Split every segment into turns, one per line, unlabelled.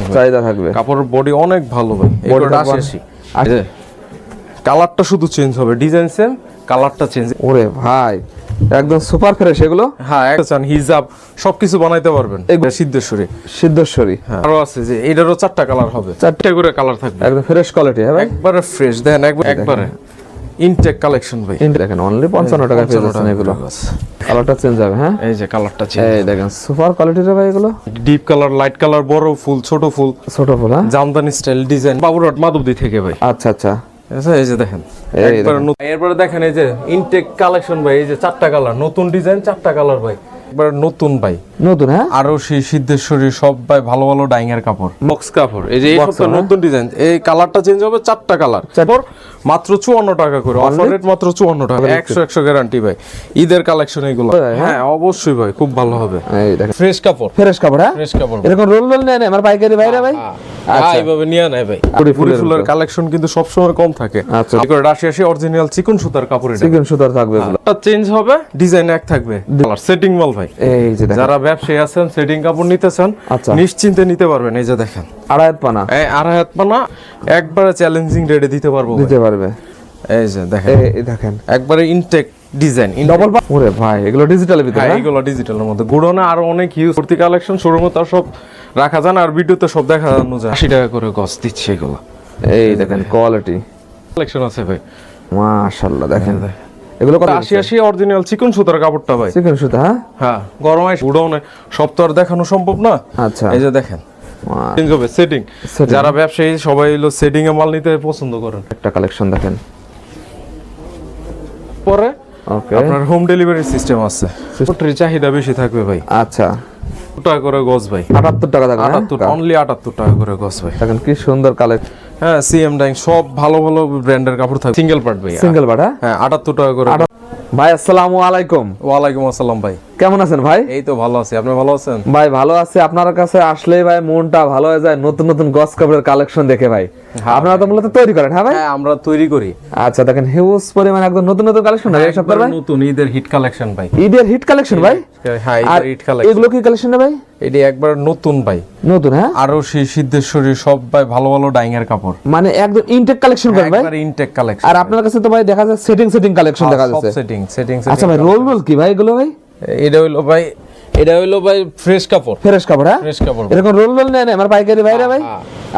দেখেন
চাহিদা থাকবে।
কাপড়ের বডি অনেক ভালো ভাই,
বডিটা
এগুলো আসি কালারটা শুধু চেঞ্জ হবে, ডিজাইন সেম, কালারটা চেঞ্জ।
ওরে ভাই একদম সুপার ফ্রেশ এগুলো।
হ্যাঁ একটা চান হিজাব সবকিছু বানাইতে পারবেন। এগুলো সিদ্ধেশ্বরী।
সিদ্ধেশ্বরী
আরো আছে যে এটারও 4টা কালার হবে, 4টা করে কালার থাকবে,
একদম ফ্রেশ কোয়ালিটি। হ্যাঁ ভাই
একবারে ফ্রেশ দেখেন, একবারে ইনটেক কালেকশন ভাই।
দেখেন অনলি 55 টাকা পেয়ে যাচ্ছেন এগুলো। কালারটা চেঞ্জ হবে। হ্যাঁ
এই যে কালারটা চেঞ্জ,
এই দেখেন সুপার কোয়ালিটির ভাই এগুলো।
ডিপ কালার, লাইট কালার, বড় ফুল, ছোট ফুল।
ছোট ফুল, হ্যাঁ
জামদানি স্টাইল ডিজাইন, বাবুরহাট মাধবদী থেকে ভাই।
আচ্ছা আচ্ছা,
এই যে দেখেন একবারে নতুন। এরপরে দেখেন এই যে ইনটেক কালেকশন ভাই, এই যে 4টা কালার, নতুন ডিজাইন 4টা কালার ভাই, একবারে নতুন ভাই,
নতুন। হ্যাঁ
আরো সেই সিদ্ধেশ্বরী সব ভাই ভালো ভালো ডাইং এর কাপড়, বক্স কাপড়। এই যে এই সবটা নতুন ডিজাইন, এই কালারটা চেঞ্জ হবে, 4টা কালার, মাত্র 54 টাকা করে, অফার রেট মাত্র 54 টাকা, 100 গ্যারান্টি ভাই। ঈদের কালেকশন এগুলো। হ্যাঁ অবশ্যই ভাই, খুব ভালো হবে।
এই দেখেন
ফ্রেশ কাপড়,
ফ্রেশ কাপড়। হ্যাঁ
ফ্রেশ কাপড়,
এরকম রোল রোল নেয় না আমার পাইকারি ভাইরা ভাই।
আচ্ছা এইভাবে নিয়ে নেয় ভাই। পুরি ফুলের কালেকশন কিন্তু সব সময় কম থাকে।
আচ্ছা
এই করে রাশিয়াসি অরিজিনাল চিকন সুতার কাপড়, এটা
চিকন সুতার থাকবে এগুলো।
এটা চেঞ্জ হবে, ডিজাইন এক থাকবে, কালার সেটিং মাল ভাই।
এই যে দেখেন
যারা ব্যবসায়ী আছেন, সেটিং কাপড় নিতে চান,
আচ্ছা
নিশ্চিন্তে নিতে পারবেন। এই যে দেখেন
আড়াই পানা,
এই আড়াই হাত পানা, একবারে চ্যালেঞ্জিং রেটে দিতে পারবো,
দিতে পারবে।
এই যে দেখেন
এই দেখেন
একবারে ইনটেক ডিজাইন,
ডবল। ওরে ভাই এগুলো ডিজিটালের ভিতরে।
হ্যাঁ এগুলো ডিজিটালের মধ্যে। গুড়নে আরো অনেক হিউজ ভর্তি কালেকশন, শোরুমে তার সব রাখা যায় না, আর ভিডিওতে সব দেখা যানো যায়। 80 টাকা করে গজ দিচ্ছে এগুলো।
এই দেখেন কোয়ালিটি
কালেকশন আছে ভাই,
মাশাআল্লাহ। দেখেন এগুলো কত?
80 অরিজিনাল চিকন সুতার কাপড়টা ভাই।
চিকন সুতা। হ্যাঁ
হ্যাঁ গরমায় গুড়নে সব তো আর দেখানো সম্ভব না।
আচ্ছা
এই যে দেখেন চেঞ্জ হবে সেটিং। যারা ব্যবসায়ী সবাই হলো সেটিং এ মাল নিতে পছন্দ করেন।
একটা কালেকশন দেখেন।
পরে
ওকে
আপনার হোম ডেলিভারি সিস্টেম আছে, কোটির চাহিদা বেশি থাকবে ভাই।
আচ্ছা
2 টাকা করে গজ ভাই,
78 টাকা থাকবে।
78 অনলি 78 টাকা করে গজ ভাই।
দেখেন কি সুন্দর কালেকশন।
হ্যাঁ সিএম ডাইং সব ভালো ভালো ব্র্যান্ডের কাপড় থাকে, সিঙ্গেল পার্ট ভাই,
সিঙ্গেল বাটা।
হ্যাঁ 78 টাকা করে।
ভাই আসসালামু আলাইকুম।
ওয়ালাইকুম আসসালাম ভাই,
কেমন আছেন ভাই?
এই তো ভালো আছি, আপনি ভালো আছেন?
ভাই ভালো আছি। আপনার কাছে আসলেই ভাই মনটা ভালো হয়ে যায়, নতুন নতুন গস কাপড়ের কালেকশন দেখে ভাই। আপনারা তো মূলত তৈরি করেন? হ্যাঁ ভাই
হ্যাঁ আমরা তৈরি করি।
আচ্ছা দেখেন হিউজ পরিমাণ একদম নতুন নতুন কালেকশন ভাই এই সপ্তাহে ভাই।
নতুন ঈদের হিট কালেকশন ভাই,
ঈদের হিট কালেকশন ভাই।
হ্যাঁ
আর
ঈদের হিট কালেকশন।
এগুলো কি কালেকশন ভাই?
এটি একবার নতুন ভাই,
নতুন। হ্যাঁ
আরো সেই সিদ্ধেশ্বরী সব ভাই ভালো ভালো ডাইং এর কাপড়,
মানে একদম ইনটেক কালেকশন করেন ভাই।
একবার ইনটেক কালেকশন।
আর আপনার কাছে তো ভাই দেখা যায় সেটিং কালেকশন দেখা যাচ্ছে।
সব সেটিং।
আচ্ছা ভাই রোল রোল কি ভাই এগুলো ভাই?
এটা হইলো ভাই ফ্রেশ কাপড়,
ফ্রেশ কাপড়। হ্যাঁ
ফ্রেশ কাপড়,
এরকম রোল রোল নেয় না আমার পাইকারি ভাইরা ভাই।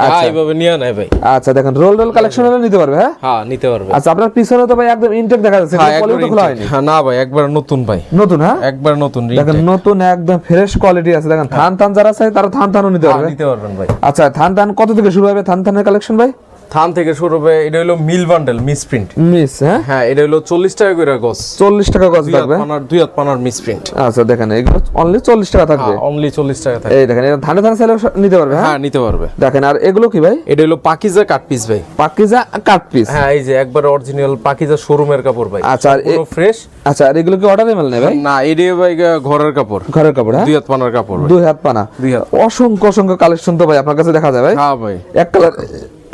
আচ্ছা এইভাবে নিয়ে নেয় ভাই।
আচ্ছা দেখেন রোল রোল কালেকশন হলে নিতে পারবে। হ্যাঁ
হ্যাঁ নিতে পারবে।
আচ্ছা আপনার পিছনে তো ভাই একদম ইনটেক দেখা যাচ্ছে,
হ্যাঁ
পলিও তো খোলা হয়নি।
হ্যাঁ না ভাই একবার নতুন ভাই,
নতুন। হ্যাঁ
একবার নতুন
দেখেন নতুন একদম ফ্রেশ কোয়ালিটি আছে। দেখেন থান যারা চাই তারা থানও নিতে পারবে।
নিতে পারবেন ভাই।
আচ্ছা থান কত থেকে শুরু হবে থানের কালেকশন ভাই?
থান থেকে শুরু হবে, এটা হলো mill bundle misprint.
Miss. হ্যাঁ
হ্যাঁ এটা হলো 40 টাকা করে গজ,
40 টাকা গজ থাকবে।
দুই হাত পানার মিস প্রিন্ট।
আচ্ছা দেখেন এগুলো অনলি 40 টাকা থাকবে।
অনলি 40 টাকা থাকবে।
এই দেখেন এটা থানে চাইলে নিতে পারবে।
হ্যাঁ নিতে পারবে।
দেখেন আর এগুলো কি ভাই?
এটা হলো পাকিজা কাট পিস ভাই,
পাকিজা কাট পিস।
হ্যাঁ এই যে একবার অরিজিনাল পাকিজা শোরুমের কাপড় ভাই।
আচ্ছা আর
পুরো ফ্রেশ।
আচ্ছা আর এগুলো কি অর্ডারে মেল নেই ভাই?
না এটা ভাই ঘরের কাপড়,
ঘরের কাপড়। হ্যাঁ
দুই হাত পানার কাপড় ভাই।
দুই হাত পানা।
দুই হাত।
অসংখ্য কালেকশন তো ভাই আপনার কাছে দেখা যায় ভাই।
হ্যাঁ ভাই
এক কালার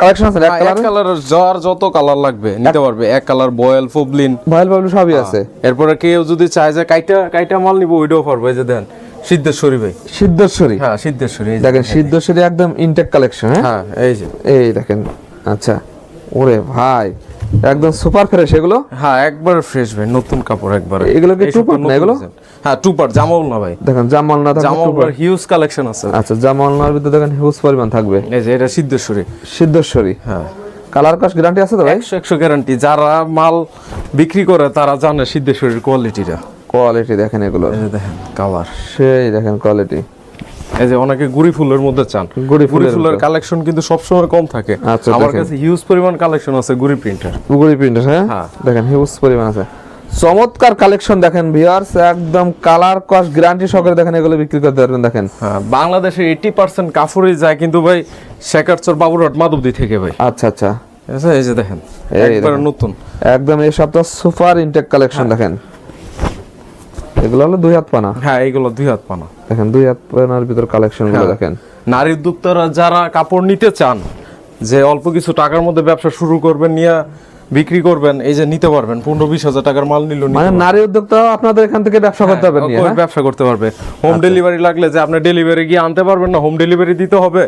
কালেকশন আছে। এক
এক কালারের যত কালার লাগবে নিতে পারবে। এক কালার বয়েল ফুবলিন
ভয়েল সবই আছে।
এরপরে কেউ যদি চায় যে কাইটা মাল নিব ওইটাও পারবে। এই যে দেন সিদ্ধেশ্বরী ভাই,
সিদ্ধেশ্বরী।
হ্যাঁ সিদ্ধেশ্বরী
দেখেন সিদ্ধেশ্বরী একদম ইনটেক কালেকশন।
হ্যাঁ এই যে
এই দেখেন। আচ্ছা ওরে ভাই একদম সুপার ফ্রেশ এগুলো।
হ্যাঁ একবার ফ্রেশ ভাই, নতুন কাপড় একবার।
এগুলো কি টু পার্ট না এগুলো?
হ্যাঁ টু পার্ট, জামাল না ভাই।
দেখেন জামাল না থাকবে,
জামাল হিউজ কালেকশন আছে।
আচ্ছা জামাল নার ভিতরে দেখেন হিউজ পরিমাণ থাকবে।
এই যে এটা সিদ্ধেশ্বরী।
সিদ্ধেশ্বরী।
হ্যাঁ
কালার কস গ্যারান্টি আছে তো ভাই?
100 গ্যারান্টি। যারা মাল বিক্রি করে তারা জানে সিদ্ধেশ্বরীর কোয়ালিটিটা।
কোয়ালিটি দেখেন এগুলো।
এই যে দেখেন কালার,
সেই দেখেন কোয়ালিটি।
এই যে অনেকে গুড়ি ফুলের মধ্যে চান, গুড়ি ফুলের কালেকশন কিন্তু সবসময় কম থাকে।
আচ্ছা
আমার কাছে হিউজ পরিমাণ কালেকশন আছে গুড়ি প্রিন্টার।
গুড়ি প্রিন্টার। হ্যাঁ দেখেন হিউজ পরিমাণ আছে। চমৎকার কালেকশন দেখেন ভিউয়ার্স, একদম কালার কস গ্যারান্টি সহকারে দেখেন এগুলো বিক্রি করতে পারবেন। দেখেন
হ্যাঁ বাংলাদেশের 80% কাপড়ই যায় কিন্তু ভাই শেখারচর বাবুরহাট মাধবদী থেকে ভাই।
আচ্ছা আচ্ছা
এই যে দেখেন একবার নতুন
একদম এই সপ্তাহ সুপার ইনটেক কালেকশন। দেখেন এগুলো হলো দুই হাত পানা।
হ্যাঁ এগুলো দুই হাত পানা।
দেখেন দুই হাত পানার ভিতর কালেকশন গুলো দেখেন।
নারী উদ্যোক্তারা যারা কাপড় নিতে চান, যে অল্প কিছু টাকার মধ্যে ব্যবসা শুরু করবেন, নিয়ে বিক্রি করবেন, এই যে নিতে পারবেন 15-20 হাজার টাকার মাল নিল,
মানে নারী উদ্যোক্তা আপনাদের এখান থেকে ব্যবসা করতে পারবেন নিয়ে, হ্যাঁ?
ব্যবসা করতে পারবে। হোম ডেলিভারি লাগলে যে আপনি ডেলিভারি গিয়ে আনতে পারবেন না, হোম ডেলিভারি দিতে হবে,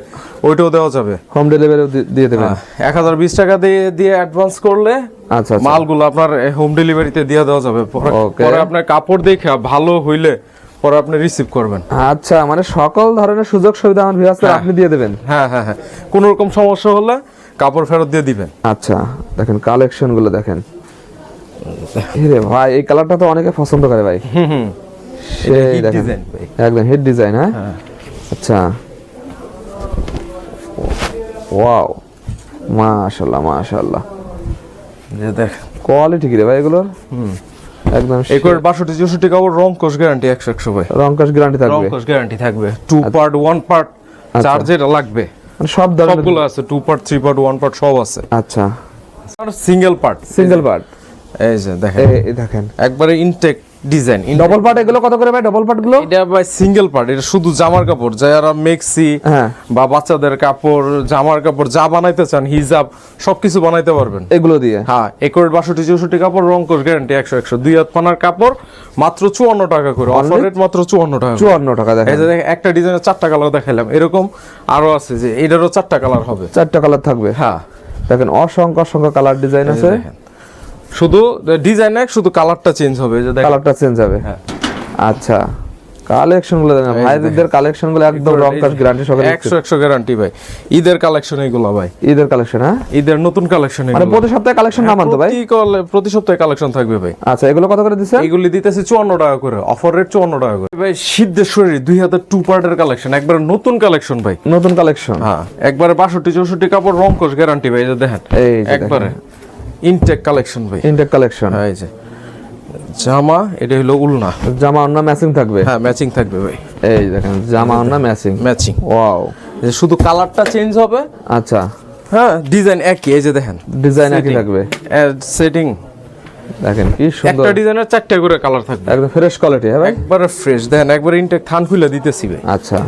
ওইটাও দেওয়া যাবে।
হোম ডেলিভারি দিয়ে দেবেন।
1020 টাকা দিয়ে অ্যাডভান্স করলে
আচ্ছা,
মালগুলো আপনার হোম ডেলিভারিতে দিয়ে দেওয়া যাবে।
Okay.
পরে আপনার কাপড় দেখে ভালো হইলে পরে আপনি রিসিভ করবেন।
আচ্ছা, মানে সকল ধরনের সুযোগ সুবিধা আমার ভিউয়ার্সদের আপনি দিয়ে দেবেন।
হ্যাঁ হ্যাঁ হ্যাঁ, কোনো রকম সমস্যা হলে কাপড় ফেরত দিয়ে দিবেন।
আচ্ছা, দেখেন কালেকশন গুলো দেখেন। রে ভাই, এই কালারটা তো অনেকে পছন্দ করে ভাই। সেই
হিট
দেখেন
ডিজাইন ভাই,
একদম হিট ডিজাইন। হ্যাঁ, আচ্ছা, ওয়াও, মাশাআল্লাহ মাশাআল্লাহ,
যে দেখ
কোয়ালিটি কি রে ভাই এগুলোর? একদম
একবার 62-64 কাপড় রং কোশ গ্যারান্টি 100 ভাই।
রংকশ গ্যারান্টি
রং
থাকবে,
কোশ গ্যারান্টি থাকবে। 2 পার্ট 1 পার্ট চার যেটা লাগবে
মানে সব ধরনের।
সবগুলো আছে, 2 পার্ট 3 পার্ট 1 পার্ট সব আছে।
আচ্ছা,
আর সিঙ্গেল পার্ট,
সিঙ্গেল পার্ট।
এই যে দেখেন
এই দেখেন
একবারে ইনটেক ডিজাইন।
ডবল পার্ট এগুলো কত করে ভাই? ডবল পার্ট গুলো
এটা ভাই সিঙ্গেল পার্ট, এটা শুধু জামার কাপড়, যারা মেক্সি
হ্যাঁ
বা বাচ্চাদের কাপড়, জামার কাপড় যা বানাইতে চান, হিজাব সবকিছু বানাইতে পারবেন
এগুলো দিয়ে।
হ্যাঁ, একুরেট 62-64 কাপড় রং কোশ গ্যারান্টি 100 2 হাত পানার কাপড় মাত্র 54 টাকা করে। অফার রেট মাত্র 54 টাকা।
54 টাকা। দেখেন
এই যে একটা ডিজাইনের 4টা কালার দেখাইলাম, এরকম আরো আছে যে এটারও 4টা কালার হবে।
4টা কালার থাকবে।
হ্যাঁ,
দেখেন অসংখ্য অসংখ্য কালার ডিজাইন আছে।
দেখেন শুধু ডিজাইন এক, শুধু কালারটা চেঞ্জ হবে। এই যে দেখেন
কালারটা চেঞ্জ হবে।
হ্যাঁ,
আচ্ছা, কালেকশন গুলো দেখেন ভাইদের, কালেকশন গুলো একদম রং কাজ গ্যারান্টি সহকারে
100 গ্যারান্টি ভাই। ঈদের কালেকশন এগুলো ভাই,
ঈদের কালেকশন। হ্যাঁ,
ঈদের নতুন কালেকশন
মানে
এগুলো।
প্রতি সপ্তাহে কালেকশন নামান তো ভাই?
প্রতি সপ্তাহে কালেকশন থাকবে ভাই।
আচ্ছা, এগুলো কত করে দিছেন?
এগুলি দিতেছে 54 টাকা করে, অফার রেট 54 টাকা করে ভাই। সিদ্ধেশ্বরী 2002 পার্টের কালেকশন, একবার নতুন কালেকশন ভাই,
নতুন কালেকশন।
হ্যাঁ, একবারে 62-64 কাপড় রং কোশ গ্যারান্টি ভাই। এই যে দেখেন
এই যে
একবারে ইনটেক কালেকশন ভাই।
Intact collection.
হ্যাঁ, এই যে জামা, এটা হলো উলনা,
জামা ওন্না ম্যাচিং থাকবে।
হ্যাঁ ম্যাচিং থাকবে ভাই।
এই দেখেন জামা ওন্না ম্যাচিং।
Matching,
wow.
যে শুধু কালারটা চেঞ্জ হবে।
আচ্ছা,
হ্যাঁ, ডিজাইন একই। এই যে দেখেন
ডিজাইন একই থাকবে।
সেটিং
দেখেন কি সুন্দর।
একটা ডিজাইনের 4টা করে কালার থাকবে,
একদম ফ্রেশ কোয়ালিটি। হ্যাঁ ভাই,
একবারে ফ্রেশ। দেখেন একবারে ইনটেক থান খুলে দিতেছি ভাই।
আচ্ছা,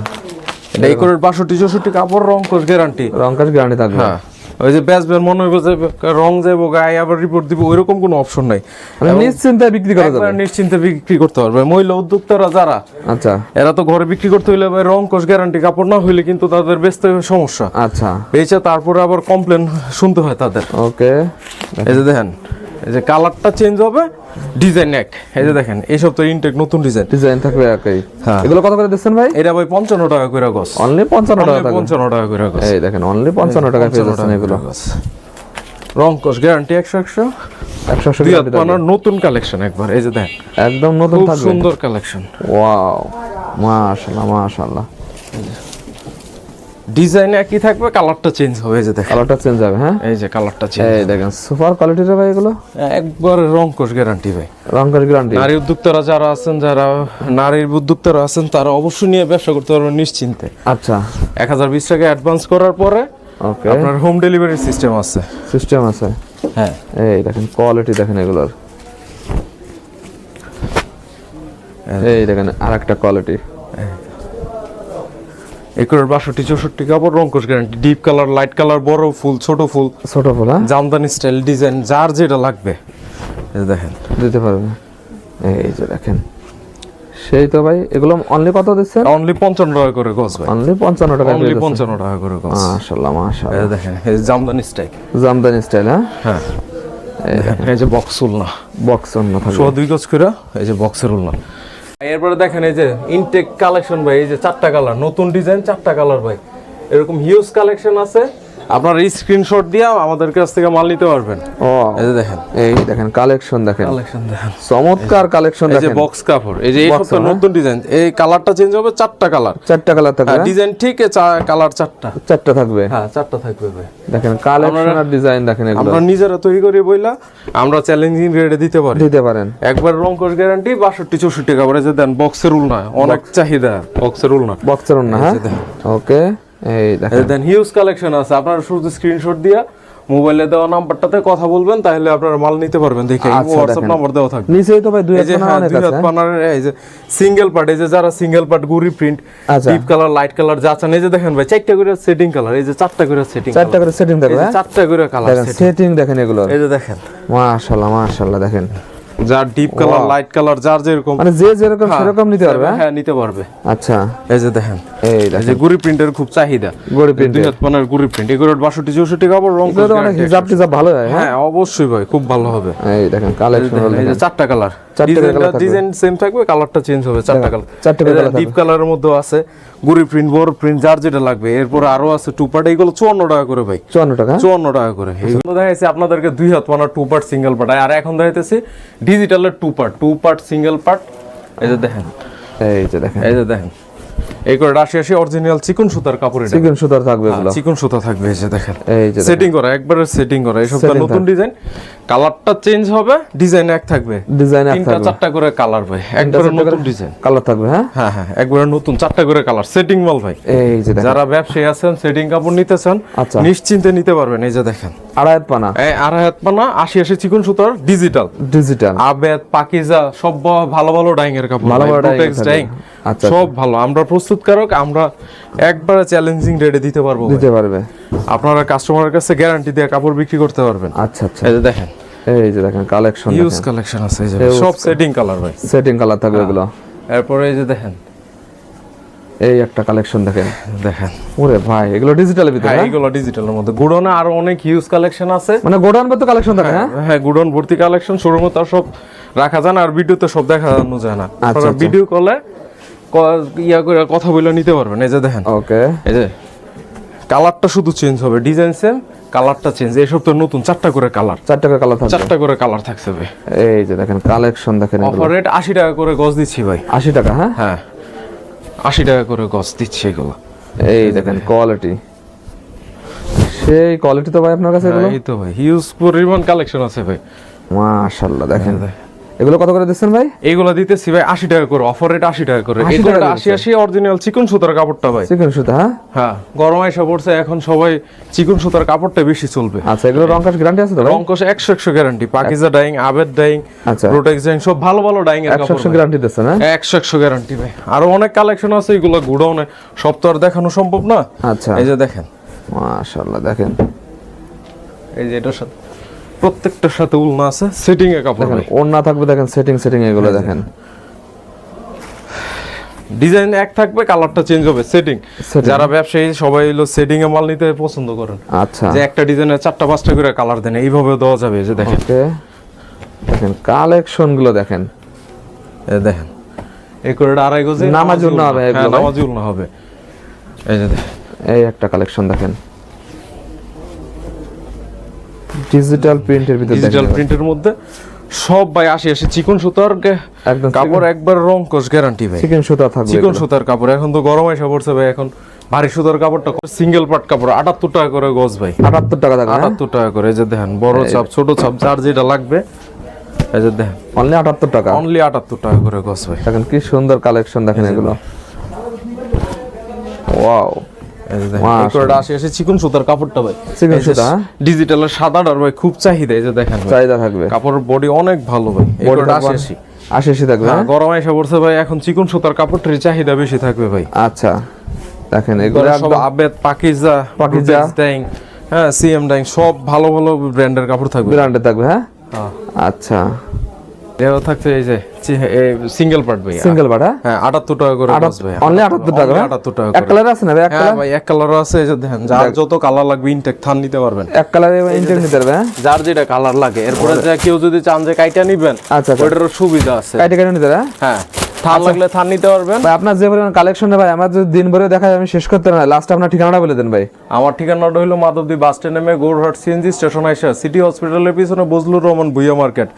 এটা এই করে 62-64 কাপড় রং কোশ গ্যারান্টি।
রং কাজ গ্যারান্টি থাকবে।
হ্যাঁ, ওই যে বেচবেন মনে হইব যে রং যাইবো গায়ে আবার রিপোর্ট দিব, ওইরকম কোনো অপশন নাই।
মানে নিশ্চিন্তে বিক্রি করা যাবে,
একবারে নিশ্চিন্তে বিক্রি করতে পারবে। মহিলা উদ্যোক্তারা যারা,
আচ্ছা,
এরা তো ঘরে বিক্রি করতে হইলে ভাই রং কোশ গ্যারান্টি কাপড় না হইলে কিন্তু তাদের বেচতে সমস্যা।
আচ্ছা,
বেচে তারপরে আবার কমপ্লেন শুনতে হয় তাদের।
ওকে।
এই যে দেখেন, এই যে কালারটা চেঞ্জ হবে, ডিজাইন এক। এই যে দেখেন এইসব তো ইনটেক নতুন ডিজাইন।
ডিজাইন থাকবে একই।
হ্যাঁ।
এগুলো কত করে দিচ্ছেন ভাই?
এটা ভাই 55 টাকা করে গস।
অনলি 55 টাকা থাকবে।
55 টাকা করে গস।
এই দেখেন অনলি 55 টাকা পেয়ে যাচ্ছেন এগুলো।
রং কোশ গ্যারান্টি 100
100
দুই হাত পানার নতুন কালেকশন একবার। এই যে দেখেন
একদম নতুন
খুব
থাকবে।
সুন্দর কালেকশন।
ওয়াও, মাশাআল্লাহ মাশাআল্লাহ।
ডিজাইন একই থাকবে, কালারটা চেঞ্জ হবে। এই যে দেখেন
কালারটা চেঞ্জ হবে। হ্যাঁ,
এই যে কালারটা চেঞ্জ।
এই দেখেন সুপার কোয়ালিটির ভাই এগুলো,
একবার রং কোশ গ্যারান্টি ভাই।
রং কাজ গ্যারান্টি।
নারী উদ্যোক্তারা যারা আছেন, যারা নারীর উদ্যোক্তারা আছেন, তারা অবশ্যই নিয়ে ব্যবসা করতে পারবেন নিশ্চিন্তে।
আচ্ছা,
1020 টাকা অ্যাডভান্স করার পরে
ওকে,
আপনার হোম ডেলিভারি সিস্টেম আছে।
সিস্টেম আছে।
হ্যাঁ,
এই দেখেন কোয়ালিটি দেখেন এগুলোর। এই দেখেন আরেকটা কোয়ালিটি।
একুরের 62-64 কাপড় রং কোশ guarantee. Deep colour, light colour, বড় ফুল, ছোট ফুল,
ছোট ফুল। হ্যাঁ,
জামদানি স্টাইল ডিজাইন, যার যেটা লাগবে এই যে দেখেন
দিতে পারবেন। এই যে দেখেন, সেই তো ভাই। এগুলো অনলি কত দিচ্ছেন?
অনলি 55 টাকা করে গজ ভাই।
অনলি 55 টাকা।
অনলি 55 টাকা করে গজ।
মাশাআল্লাহ মাশাআল্লাহ।
এই যে দেখেন এই যে জামদানি স্টাইল।
জামদানি স্টাইল। হ্যাঁ,
হ্যাঁ, এই যে বক্স উলনা,
বক্স অন্য থাকবে।
2 গজ করে এই যে বক্সের উলনা। এরপরে দেখেন এই যে ইনটেক কালেকশন ভাই। এই যে 4টা কালার, নতুন ডিজাইন 4টা কালার ভাই। এরকম হিউজ কালেকশন আছে, আপনারা স্ক্রিনশট দিয়ে আমাদের কাছ থেকে মাল নিতে পারবেন।
ও,
এই যে দেখেন,
এই দেখেন কালেকশন দেখেন,
কালেকশন দেখেন,
চমৎকার কালেকশন
এই যে
দেখেন।
বক্স কাপড়। এই যে এই
Box
সপ্তাহে
না?
নতুন ডিজাইন, এই কালারটা চেঞ্জ হবে, 4টা কালার।
4টা কালার থাকবে।
ডিজাইন ঠিক কালার 4টা।
4টা থাকবে।
হ্যাঁ, 4টা থাকবে ভাই।
দেখেন কালেকশন আর ডিজাইন দেখেন এগুলো।
আমরা নিজেরা তৈরি করি বইলা আমরা চ্যালেঞ্জিং রেটে দিতে পারি।
দিতে পারেন।
একবার রং কোশ গ্যারান্টি 62-64 কাপড়ে যে দেন বক্সের উলনা, অনেক চাহিদা বক্সের উলনা।
বক্সের না? হ্যাঁ, ওকে। এই দেখেন
দেন হিউজ কালেকশন আছে, আপনারা শুধু স্ক্রিনশট দিয়া মোবাইলে দেওয়া নাম্বারটাতে কথা বলবেন, তাহলে আপনারা মাল নিতে পারবেন। দেখে
আচ্ছা,
হোয়াটসঅ্যাপ
দেখেন।
নাম্বার দেওয়া থাকবে।
নিচেই তো ভাই দুই
এই যে
হাত পানা
হ্যাঁ,
অনেক
দুই
আছে,
হাত পানার এই যে সিঙ্গেল পার্ট, এই যে যারা সিঙ্গেল পার্ট গুড়ি প্রিন্ট,
আচ্ছা।
ডিপ কালার, লাইট কালার যা চান, এই যে দেখেন ভাই 4টা করে সেটিং কালার, এই যে 4টা করে সেটিং,
4টা করে সেটিং থাকবে, হ্যাঁ?
4টা করে কালার
দেখেন সেটিং দেখেন এগুলো,
এই যে দেখেন
মাশাআল্লাহ মাশাআল্লাহ। দেখেন
যার ডিপ কালার, লাইট কালার, যার যেরকম
মানে যে যেরকম সেরকম নিতে পারবে, হ্যাঁ?
হ্যাঁ নিতে পারবে।
আচ্ছা,
এই যে দেখেন,
এই
এই
দেখেন
যে গুড়ি প্রিন্টের খুব চাহিদা,
গড়ি প্রিন্ট,
দুই হাত পানার গুড়ি প্রিন্ট, এগুলো 62 64 কাপড়, রং
এগুলো তো অনেক হিসাব টিসাব ভালো হয়, হ্যাঁ?
হ্যাঁ অবশ্যই ভাই, খুব ভালো হবে।
এই দেখেন কালেকশন হলো,
এই যে 4টা কালার,
4টা কালার থাকবে।
ডিজাইন সেম থাকবে, কালারটা চেঞ্জ হবে, 4টা কালার,
4টা কালার
ডিপ কালারের মধ্যে আছে গুড়ি প্রিন্ট, বড় প্রিন্ট, যার যেটা লাগবে। এরপর আরো আছে টু পার্ট, এগুলো 54 টাকা করে ভাই,
54 টাকা,
54 টাকা করে। এগুলো দেখাইছি আপনাদেরকে দুই হাত পানার টু পার্ট সিঙ্গেল পার্ট, আর এখন দেখাইতেছি ডিজিটালের টু পার্ট সিঙ্গেল পার্ট। এই যে দেখেন,
এই যে দেখেন,
এই যে দেখেন, এই করে রাশি অরিজিনাল চিকন সুতার কাপড়, এটা
চিকন সুতার থাকবে এগুলো,
চিকন সুতা থাকবে। এই যে দেখেন,
এই যে
সেটিং করা, একবারে সেটিং করা, এই সবটা নতুন ডিজাইন, কালারটা চেঞ্জ হবে, ডিজাইন এক থাকবে,
ডিজাইন এক
3টা
থাকবে,
4টা করে কালার ভাই, একবারে নতুন ডিজাইন,
কালার থাকবে, হ্যাঁ?
হ্যাঁ হ্যাঁ একবারে নতুন 4টা করে কালার, সেটিং মাল ভাই।
এই যে দেখেন
যারা ব্যবসায়ী আছেন, সেটিং কাপড় নিতে চান,
আচ্ছা।
নিশ্চিন্তে নিতে পারবেন। এই যে দেখেন,
আড়াই হাত পানা,
এই 2.5 হাত পানা 80 চিকন সুতার ডিজিটাল,
ডিজিটাল,
আবেদ, পাকিজা, সব ভালো ভালো ডাইং এর কাপড়,
ভালো ভালো ডাইং
প্রোটেক্স
থাকবে।
ডাইং,
আচ্ছা,
সব ভালো। আমরা প্রস্তুতকারক, আমরা একবারে চ্যালেঞ্জিং রেটে দিতে পারবো ভাই।
দিতে পারবে,
আপনারা কাস্টমারের কাছে গ্যারান্টি দিয়ে কাপড় বিক্রি করতে পারবেন।
আচ্ছা আচ্ছা।
এই যে দেখেন,
এই যে দেখেন কালেকশন,
ইউজ কালেকশন আছে, এই যে সব সেটিং কালার ভাই,
সেটিং কালার থাকবে এগুলো।
এরপরে এই যে দেখেন,
এই একটা কালেকশন দেখেন,
দেখেন
ওরে ভাই এগুলো ডিজিটালের ভিতরে,
হ্যাঁ
হ্যাঁ?
এইগুলো ডিজিটালের মধ্যে। গুডনে আরো অনেক হিউজ কালেকশন আছে,
মানে গোডাউন মতো কালেকশন থাকে, হ্যাঁ?
হ্যাঁ গুডন ভর্তি কালেকশন, শোরুমে তার সব রাখা যায় না, আর ভিডিওতে সব দেখানো যায় না।
আচ্ছা,
আপনারা
আচ্ছা।
ভিডিও কলে ইয়া করে কথা বলে নিতে পারবেন। এই যে দেখেন,
ওকে,
এই যে কালারটা শুধু চেঞ্জ হবে, ডিজাইন সেম, কালারটা চেঞ্জ। এই সব তো নতুন 4টা করে কালার,
4টা করে কালার থাকবে,
4টা করে কালার থাকছে ভাই।
এই যে দেখেন কালেকশন দেখেন এগুলো,
অফার রেট 80 টাকা করে গজ দিচ্ছি ভাই,
80 টাকা, হ্যাঁ?
হ্যাঁ 80 টাকা করে গজ দিচ্ছি এগুলো।
এই দেখেন কোয়ালিটি, সেই কোয়ালিটি তো ভাই আপনার কাছে এগুলো,
এই তো ভাই হিউজ পরিমাণ কালেকশন আছে ভাই,
মাশাআল্লাহ। দেখেন এগুলো কত করে দিচ্ছেন ভাই?
এইগুলো দিতেছি ভাই 80 টাকা করে, অফার রেট 80 টাকা করে।
80
এগুলো
টাকা
80 অরিজিনাল চিকন সুতার কাপড়টা ভাই,
চিকন সুতা, হ্যাঁ?
হ্যাঁ গরম এসে পড়ছে, এখন সবাই চিকন সুতার কাপড়টা বেশি চলবে।
আচ্ছা, এগুলো রং কাজ গ্যারান্টি আছে তো ভাই?
রংকশ 100 গ্যারান্টি, পাকিজা ডাইং, আবেদ ডাইং,
আচ্ছা,
প্রোটেক্স ডাইং, সব ভালো ভালো ডাইং এর কাপড়
100 গ্যারান্টি দিচ্ছেন, হ্যাঁ?
100 গ্যারান্টি ভাই। আরো অনেক কালেকশন আছে, এগুলো গুডাউনে সব তো আর দেখানো সম্ভব না।
আচ্ছা,
এই যে দেখেন,
মাশাআল্লাহ। দেখেন
এই যে এটার সাথে প্রত্যেকটার সাথে উলনা আছে, সেটিং এর কাপড়
দেখেন
ভাই।
ওড়না থাকবে, দেখেন সেটিং এগুলো দেখেন,
ডিজাইন এক থাকবে, কালারটা চেঞ্জ হবে, সেটিং।
Setting।
যারা ব্যবসায়ী সবাই হলো সেটিং এ মাল নিতে পছন্দ করেন,
আচ্ছা,
যে একটা ডিজাইনের 4টা 5টা করে কালার দেন, এইভাবে দেওয়া যাবে। এই যে দেখেন,
ওকে, দেখেন কালেকশন গুলো দেখেন,
এই দেখেন এই করে 2.5 গজে
নামাজি উলনা হবে এগুলো ভাই।
নামাজি উলনা হবে। এই যে দেখেন,
এই একটা কালেকশন দেখেন, ডিজিটাল প্রিন্টের ভিতরে
ডিজিটাল প্রিন্টের মধ্যে সব ভাই 80 চিকন সুতার
একদম
কাপড়, একবার রংকশ গ্যারান্টি ভাই,
চিকন সুতা থাকবে,
চিকন সুতার কাপড়। এখন তো গরম এসে পড়ছে ভাই, এখন ভারী সুতার কাপড়টা সিঙ্গেল পার্ট কাপড় 78 টাকা করে গজ ভাই,
78 টাকা থাকবে,
78 টাকা করে। এই যে দেখেন, বড় চাপ ছোট চাপ যার যেটা লাগবে, এই যে দেখেন
অনলি 78 টাকা,
অনলি 78 টাকা করে গজ ভাই।
দেখেন কি সুন্দর কালেকশন দেখেন এগুলো, ওয়াও,
এই যে দেখেন, এই করে 80 চিকন সুতার কাপড়টা ভাই,
চিকন সুতা, হ্যাঁ?
ডিজিটালের সাদাটার ভাই খুব চাহিদা। এই যে দেখেন ভাই,
চাহিদা থাকবে,
কাপড়ের বডি অনেক ভালো ভাই, এই করে 80
80 থাকবে,
হ্যাঁ
হ্যাঁ?
গরম এসে পড়ছে ভাই, এখন চিকন সুতার কাপড়টার চাহিদা বেশি থাকবে ভাই।
আচ্ছা, দেখেন এগুলো
সব
একদম
আবেদ, পাকিজা,
পাকিজা,
ডাইং, হ্যাঁ সিএম ডাইং, সব ভালো ভালো ব্র্যান্ডের কাপড় থাকবে।
ব্র্যান্ডে থাকবে, হ্যাঁ?
হ্যাঁ
আচ্ছা,
এও থাকছে এই যে সিঙ্গেল পার্ট ভাই,
সিঙ্গেল বাটা,
হ্যাঁ 78 টাকা করে গজ ভাই,
অনলি 78 টাকা,
Only
হ্যাঁ?
78 টাকা
এক
করে।
কালার আছে না ভাই? এক
হ্যাঁ
কালার,
ভাই এক কালার আছে, এই যে দেখেন, যার যত কালার লাগবে ইনটেক থান নিতে পারবেন,
এক কালারে ইন্টেক নিতে পারবে, হ্যাঁ?
যার যেটা কালার লাগে। এরপরে যে কেউ যদি চান যে কাইটা নিবেন,
আচ্ছা, আচ্ছা,
ওটারও সুবিধা আছে,
কাইটে কাইটে নিতে পারবে, হ্যাঁ?
হ্যাঁ থান লাগলে থান নিতে পারবেন।
ভাই আপনার যে পরিমাণ কালেকশন ভাই, আমার যদি দিন ভরে দেখায় আমি শেষ করতে না, লাস্ট আপনার ঠিকানাটা বলে দেন ভাই।
আমার ঠিকানাটা হলো মাধবদী বাস স্ট্যান্ড নেমে গৌরহাট সিএনজি স্টেশন আইসা সিটি হসপিটালের পিছনে Bazlur Rahman Bhuiyan market,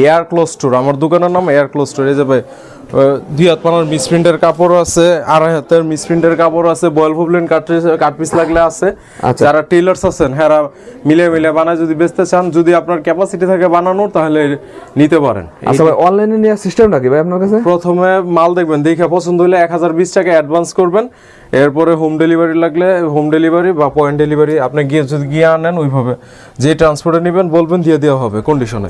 air close store. আমার দোকানের নাম এয়ার ক্লোজ স্টোর। এই যে ভাই 2 হাত পানার মিসপ্রিন্টের কাপড় আছে, 2.5 হাতের মিসপ্রিন্টের কাপড় আছে, বয়েল ফুবলিন কাট পিস লাগলে আছে।
আচ্ছা।
যারা টেইলার্স আছেন হ্যাঁ মিলে বানায় যদি বেচতে চান, যদি আপনার ক্যাপাসিটি থাকে বানানোর, তাহলে নিতে পারেন।
আচ্ছা ভাই, অনলাইনে নেওয়ার সিস্টেম নাকি ভাই আপনার কাছে?
প্রথমে মাল দেখবেন, দেখে পছন্দ হলে 1020 টাকা অ্যাডভান্স করবেন, এরপরে হোম ডেলিভারি লাগলে হোম ডেলিভারি বা পয়েন্ট ডেলিভারি আপনি গিয়ে যদি গিয়ে আনেন ওইভাবে যে ট্রান্সপোর্টে নেবেন বলবেন দিয়ে দেওয়া হবে কন্ডিশনে।